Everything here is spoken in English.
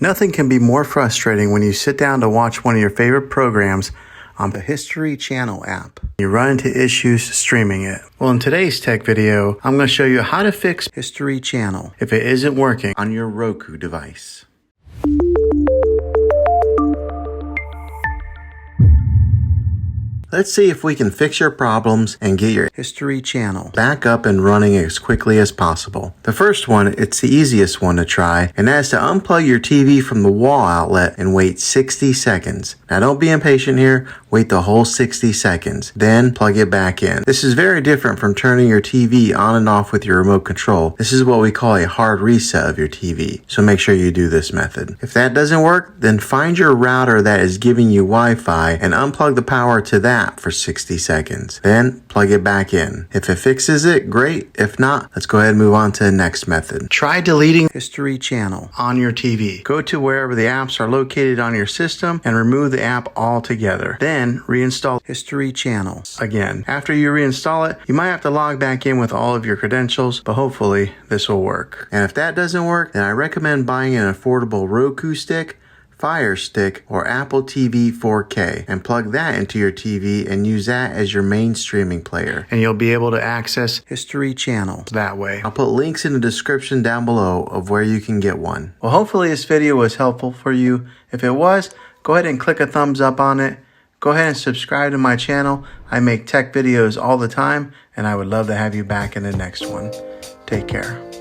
Nothing can be more frustrating when you sit down to watch one of your favorite programs on the History Channel app. You run into issues streaming it. Well, in today's tech video, I'm going to show you how to fix History Channel if it isn't working on your Roku device. Let's see if we can fix your problems and get your History Channel back up and running as quickly as possible. The first one, it's the easiest one to try, and that is to unplug your TV from the wall outlet and wait 60 seconds. Now don't be impatient here, wait the whole 60 seconds, then plug it back in. This is very different from turning your TV on and off with your remote control. This is what we call a hard reset of your TV, so make sure you do this method. If that doesn't work, then find your router that is giving you Wi-Fi and unplug the power to that for 60 seconds. Then plug it back in. If it fixes it, great. If not, let's go ahead and move on to the next method. Try deleting History Channel on your TV. Go to wherever the apps are located on your system and remove the app altogether. Then reinstall History Channel again. After you reinstall it, you might have to log back in with all of your credentials, but hopefully this will work. And if that doesn't work, then I recommend buying an affordable Roku stick, Fire Stick, or Apple TV 4K and plug that into your TV and use that as your main streaming player. And you'll be able to access History Channel that way. I'll put links in the description down below of where you can get one. Well, hopefully this video was helpful for you. If it was, go ahead and click a thumbs up on it. Go ahead and subscribe to my channel. I make tech videos all the time, and I would love to have you back in the next one. Take care.